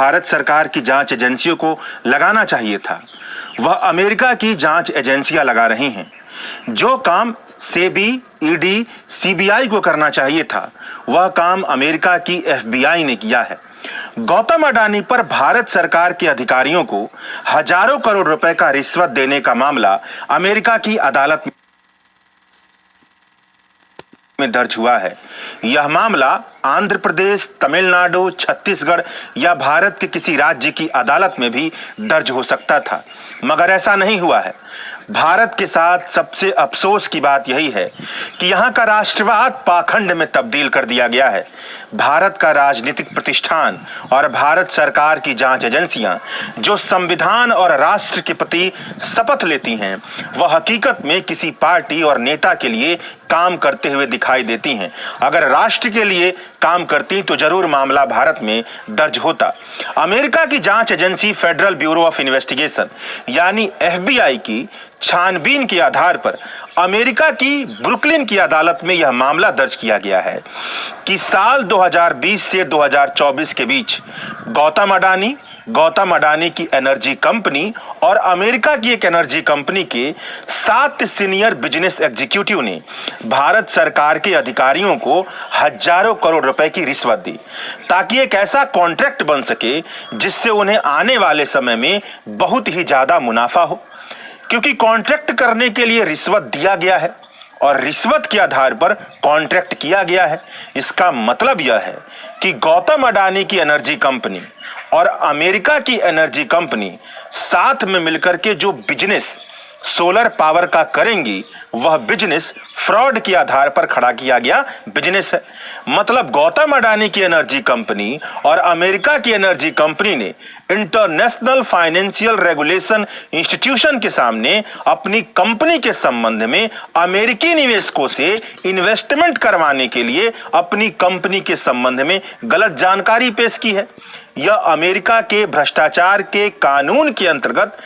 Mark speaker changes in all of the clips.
Speaker 1: भारत सरकार की जांच एजेंसियों को लगाना चाहिए था, वह अमेरिका की जांच एजेंसियां लगा रही हैं। जो काम सेबी, ईडी, सीबीआई को करना चाहिए था, वह काम अमेरिका की एफबीआई ने किया है। गौतम अडानी पर भारत सरकार के अधिकारियों को हजारों करोड़ रुपए का रिश्वत देने का मामला अमेरिका की अदालत में दर्ज हुआ है। यह मामला आंध्र प्रदेश, तमिलनाडु, छत्तीसगढ़ या भारत के किसी राज्य की अदालत में भी दर्ज हो सकता था, मगर ऐसा नहीं हुआ है। भारत के साथ सबसे अफसोस की बात यही है कि यहां का राष्ट्रवाद पाखंड में तब्दील कर दिया गया है। भारत का राजनीतिक प्रतिष्ठान और भारत सरकार की जांच एजेंसियां जो संविधान और राष्ट्र के प्रति शपथ लेती हैं, वह हकीकत में किसी पार्टी और नेता के लिए काम करते हुए दिखाई देती हैं। अगर राष्ट्र के लिए काम करती तो जरूर मामला भारत में दर्ज होता। अमेरिका की जांच agency federal bureau of investigation यानी एफबीआई की छानबीन के आधार पर अमेरिका की ब्रुकलिन की अदालत में यह मामला दर्ज किया गया है कि साल 2020 से 2024 के बीच गौतम अडानी की एनर्जी कंपनी और अमेरिका की एक एनर्जी कंपनी के 7 सीनियर बिजनेस एग्जीक्यूटिव ने भारत सरकार के अधिकारियों को हजारों करोड़ रुपए की रिश्वत दी, ताकि एक ऐसा कॉन्ट्रैक्ट बन सके जिससे उन्हें आने वाले समय में बहुत ही ज्यादा मुनाफा हो। क्योंकि कॉन्ट्रैक्ट करने के लिए रिश्वत दिया गया है और रिश्वत के आधार पर कॉन्ट्रैक्ट किया गया है, इसका मतलब यह है कि गौतम अडानी की एनर्जी कंपनी और अमेरिका की एनर्जी कंपनी साथ में मिलकर के जो बिजनेस सोलर पावर का करेंगी, वह बिजनेस फ्रॉड के आधार पर खड़ा किया गया बिजनेस है। मतलब गौतम अडानी की एनर्जी कंपनी और अमेरिका की एनर्जी कंपनी ने इंटरनेशनल फाइनेंशियल रेगुलेशन इंस्टीट्यूशन के सामने अपनी कंपनी के संबंध में अमेरिकी निवेशकों से इन्वेस्टमेंट करवाने के लिए अपनी कंपनी के संबंध में गलत जानकारी पेश की है। यह अमेरिका के भ्रष्टाचार के कानून के अंतर्गत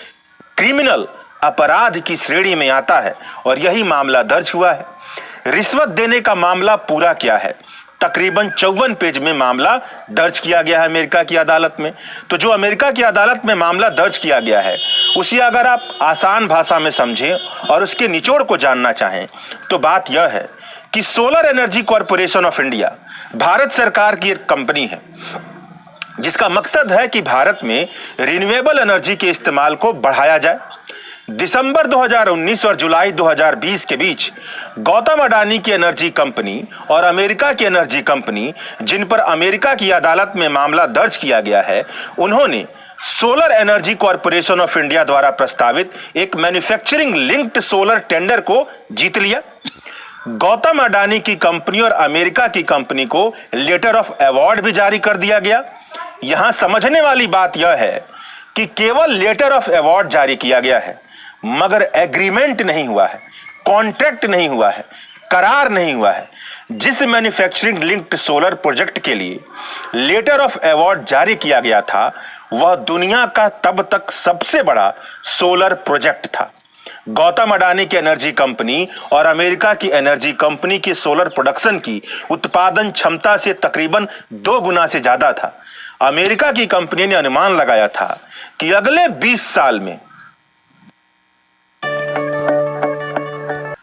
Speaker 1: क्रिमिनल अपराध की श्रेणी में आता है और यही मामला दर्ज हुआ है। रिश्वत देने का मामला पूरा क्या है? तकरीबन 54 पेज में मामला दर्ज किया गया है अमेरिका की अदालत में। तो जो अमेरिका की अदालत में मामला दर्ज किया गया है, उसे अगर आप आसान भाषा में समझें और उसके निचोड़ को जानना चाहें, तो बात यह है कि solar energy corporation of India Bharat सरकार की एक कंपनी है जिसका मकसद है कि भारत में रिन्यूएबल एनर्जी के इस्तेमाल को बढ़ाया जाए। दिसंबर 2019 और जुलाई 2020 के बीच गौतम अडानी की एनर्जी कंपनी और अमेरिका की एनर्जी कंपनी, जिन पर अमेरिका की अदालत में मामला दर्ज किया गया है, उन्होंने solar energy corporation of India द्वारा प्रस्तावित एक मैन्युफैक्चरिंग लिंक्ड सोलर टेंडर को जीत लिया। गौतम अडानी की कंपनी और अमेरिका की कंपनी को लेटर ऑफ अवार्ड भी जारी कर दिया गया। यहां समझने वाली बात यह है कि केवल लेटर ऑफ अवार्ड जारी किया गया है, मगर एग्रीमेंट नहीं हुआ है, कॉन्ट्रैक्ट नहीं हुआ है, करार नहीं हुआ है। जिस मैन्युफैक्चरिंग लिंक्ड सोलर प्रोजेक्ट के लिए लेटर ऑफ अवार्ड जारी किया गया था, वह दुनिया का तब तक सबसे बड़ा सोलर प्रोजेक्ट था। गौतम अडानी की एनर्जी कंपनी और अमेरिका की एनर्जी कंपनी की सोलर प्रोडक्शन की उत्पादन क्षमता से तकरीबन 2 गुना से ज्यादा था। अमेरिका की कंपनी ने अनुमान लगाया था कि अगले 20 साल में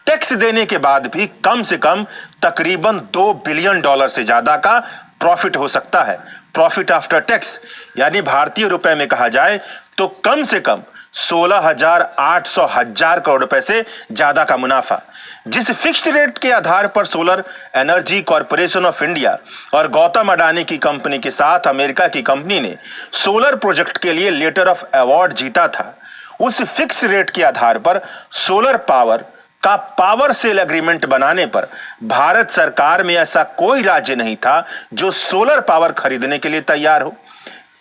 Speaker 1: टैक्स देने के बाद भी कम से कम तकरीबन $2 बिलियन से ज्यादा का प्रॉफिट हो सकता है। प्रॉफिट आफ्टर टैक्स यानी भारतीय रुपए में कहा जाए तो कम से कम 16,800 करोड़ रुपए से ज्यादा का मुनाफा। जिस फिक्स्ड रेट के आधार पर solar energy corporation of India और गौतम अडानी की कंपनी के साथ अमेरिका की कंपनी ने सोलर प्रोजेक्ट के लिए लेटर ऑफ अवार्ड जीता था, उस फिक्स रेट के आधार पर सोलर पावर का पावर सेल एग्रीमेंट बनाने पर भारत सरकार में ऐसा कोई राज्य नहीं था जो सोलर पावर खरीदने के लिए तैयार हो।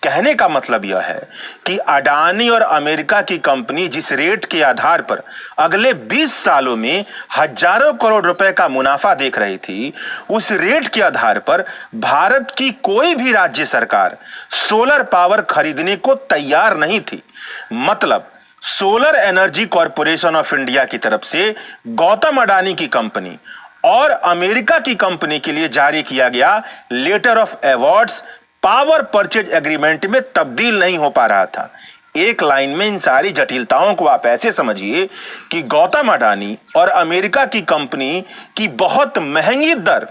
Speaker 1: कहने का मतलब यह है कि अडानी और अमेरिका की कंपनी जिस रेट के आधार पर अगले 20 सालों में हजारों करोड़ रुपए का मुनाफा देख रही थी, उस रेट के आधार पर भारत की कोई भी राज्य सरकार सोलर पावर खरीदने को तैयार नहीं थी। मतलब solar energy corporation of India की तरफ से गौतम अडानी की कंपनी और अमेरिका की कंपनी के लिए जारी किया गया letter of awards power purchase agreement में तब्दील नहीं हो पा रहा था। एक लाइन में इन सारी जटिलताओं को आप ऐसे समझिए कि गौतम अडानी और अमेरिका की कंपनी की बहुत महंगी दर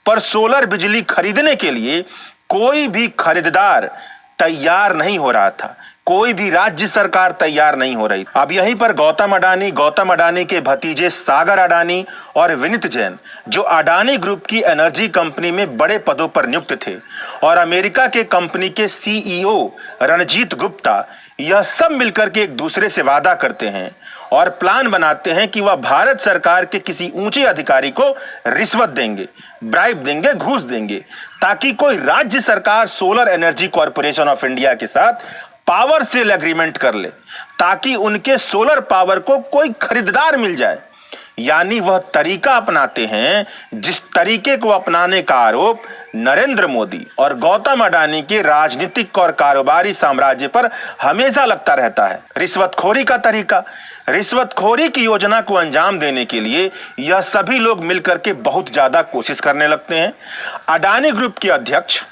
Speaker 1: पर सोलर बिजली खरीदने के लिए कोई भी खरीदार तैयार नहीं हो रहा था, कोई भी राज्य सरकार तैयार नहीं हो रही। अब यहीं पर गौतम अडानी के भतीजे सागर अडानी और विनीत जैन, जो अडानी ग्रुप की एनर्जी कंपनी में बड़े पदों पर नियुक्त थे, और अमेरिका के कंपनी के सीईओ रणजीत गुप्ता, यह सब मिलकर के एक दूसरे से वादा करते हैं और प्लान बनाते हैं कि वह भारत सरकार के किसी ऊंचे अधिकारी को रिश्वत देंगे, ब्राइब देंगे, घूस देंगे, ताकि कोई राज्य सरकार solar Energy Corporation of India के साथ पावर सेल एग्रीमेंट कर ले, ताकि उनके सोलर पावर को कोई खरीदार मिल जाए। यानी वह तरीका अपनाते हैं जिस तरीके को अपनाने का आरोप नरेंद्र मोदी और गौतम अडानी के राजनीतिक और कारोबारी साम्राज्य पर हमेशा लगता रहता है, रिश्वतखोरी का तरीका। रिश्वतखोरी की योजना को अंजाम देने के लिए यह सभी लोग मिलकर के बहुत ज्यादा कोशिश करने लगते हैं। अडानी ग्रुप के अध्यक्ष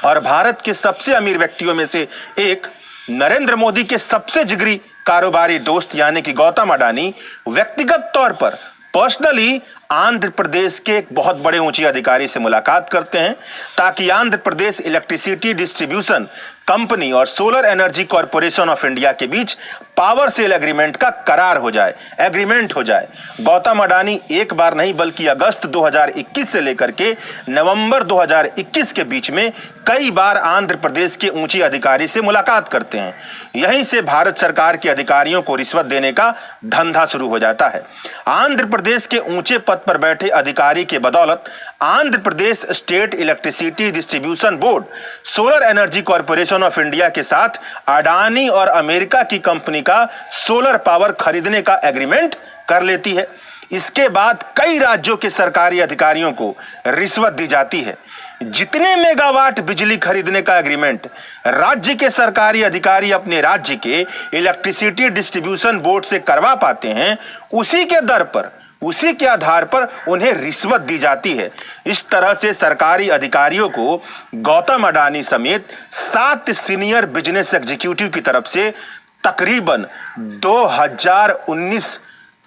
Speaker 1: और भारत के सबसे अमीर व्यक्तियों में से एक नरेंद्र मोदी के सबसे जिगरी कारोबारी दोस्त यानी कि गौतम अडानी व्यक्तिगत तौर पर पर्सनली आंध्र प्रदेश के एक बहुत बड़े ऊंचे अधिकारी से मुलाकात करते हैं, ताकि Andhra Pradesh electricity distribution company और solar Energy Corporation of India के बीच पावर सेल एग्रीमेंट का करार हो जाए, एग्रीमेंट हो जाए। गौतम अडानी एक बार नहीं बल्कि अगस्त 2021 से लेकर के नवंबर 2021 के बीच में कई बार आंध्र प्रदेश के ऊंचे अधिकारी से मुलाकात करते हैं। यहीं से भारत सरकार के अधिकारियों को रिश्वत देने का धंधा शुरू हो जाता है। आंध्र प्रदेश के ऊंचे पद पर बैठे अधिकारी के बदौलत Andhra Pradesh State Electricity Distribution Board Solar Energy Corporation of India के साथ अडानी और अमेरिका की कंपनी का सोलर पावर खरीदने का एग्रीमेंट कर लेती है। इसके बाद कई राज्यों के सरकारी अधिकारियों को रिश्वत दी जाती है। जितने मेगावाट बिजली खरीदने का एग्रीमेंट राज्य के सरकारी अधिकारी अपने राज्य के इलेक्ट्रिसिटी डिस्ट्रीब्यूशन बोर्ड से करवा पाते हैं, उसी के दर पर, उसी के आधार पर उन्हें रिश्वत दी जाती है। इस तरह से सरकारी अधिकारियों को गौतम अडानी समेत 7 सीनियर बिजनेस एग्जीक्यूटिव की तरफ से तकरीबन 2019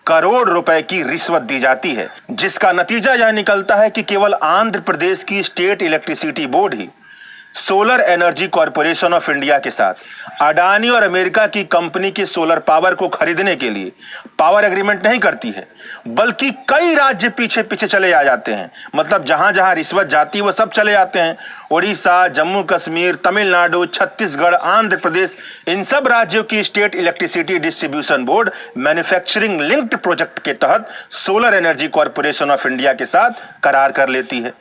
Speaker 1: करोड़ रुपए की रिश्वत दी जाती है, जिसका नतीजा यह निकलता है कि केवल आंध्र प्रदेश की state electricity board he solar Energy Corporation of India के साथ अडानी और अमेरिका की कंपनी के सोलर पावर को खरीदने के लिए पावर एग्रीमेंट नहीं करती है, बल्कि कई राज्य पीछे पीछे चले आ जाते हैं। मतलब जहां जहां रिश्वत जाती है वो सब चले आते हैं। उड़ीसा, जम्मू कश्मीर, तमिलनाडु, छत्तीसगढ़, आंध्र प्रदेश, इन सब राज्यों की state Electricity Distribution board manufacturing linked project के तहत solar Energy Corporation of India के साथ करार कर लेती है।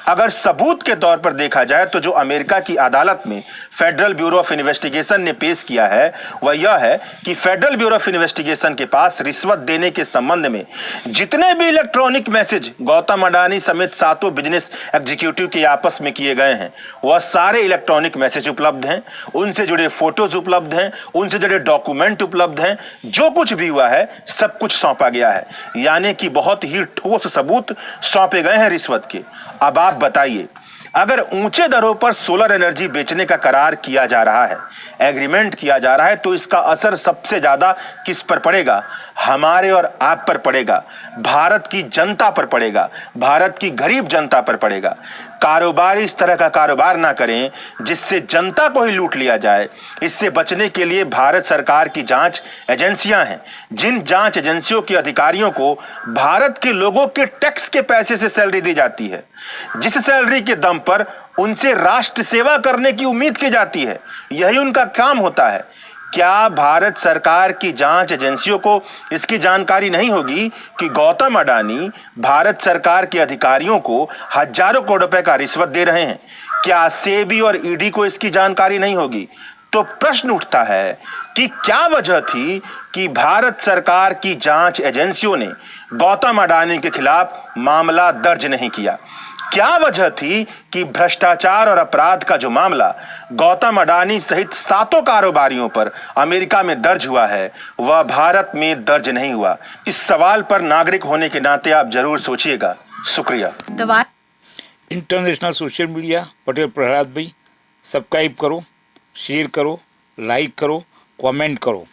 Speaker 1: अगर सबूत के तौर पर देखा जाए तो जो अमेरिका की अदालत में फेडरल ब्यूरो ऑफ इन्वेस्टिगेशन ने पेश किया है वह यह है कि फेडरल ब्यूरो ऑफ इन्वेस्टिगेशन के पास रिश्वत देने के संबंध में जितने भी इलेक्ट्रॉनिक मैसेज गौतम अडानी समेत 7 बिजनेस एग्जीक्यूटिव के आपस में किए गए हैं, वह सारे इलेक्ट्रॉनिक मैसेज उपलब्ध हैं, उनसे जुड़े फोटोज उपलब्ध हैं, उनसे जुड़े डॉक्यूमेंट उपलब्ध हैं। जो कुछ भी हुआ है सब कुछ सौंपा गया है, यानी कि बहुत ही ठोस सबूत सौंपे गए हैं रिश्वत के। अब आप बताइए, अगर ऊंचे दरों पर सोलर एनर्जी बेचने का करार किया जा रहा है, एग्रीमेंट किया जा रहा है, तो इसका असर सबसे ज्यादा किस पर पड़ेगा? हमारे और आप पर पड़ेगा, भारत की जनता पर पड़ेगा, भारत की गरीब जनता पर पड़ेगा। कारोबार इस तरह का कारोबार ना करें जिससे जनता को ही लूट लिया जाए। इससे बचने के लिए भारत सरकार की जांच एजेंसियां हैं, जिन जांच एजेंसियों के अधिकारियों को भारत के लोगों के टैक्स के पैसे से सैलरी दी जाती है, जिस सैलरी के दम पर उनसे राष्ट्र सेवा करने की उम्मीद की जाती है, यही उनका काम होता है। क्या भारत सरकार की जांच एजेंसियों को इसकी जानकारी नहीं होगी कि गौतम अडानी भारत सरकार के अधिकारियों को हजारों करोड़ रुपए का रिश्वत दे रहे हैं? क्या सेबी और ईडी को इसकी जानकारी नहीं होगी? तो प्रश्न उठता है कि क्या वजह थी कि भारत सरकार की जांच एजेंसियों ने गौतम अडानी के खिलाफ मामला दर्ज नहीं किया? क्या वजह थी कि भ्रष्टाचार और अपराध का जो मामला गौतम अडानी सहित 7 कारोबारियों पर अमेरिका में दर्ज हुआ है वह भारत में दर्ज नहीं हुआ? इस सवाल पर नागरिक होने के नाते आप जरूर सोचिएगा। शुक्रिया।
Speaker 2: International social media Patel Prahlad भाई सब्सक्राइब करो, शेयर करो, लाइक करो, कमेंट करो।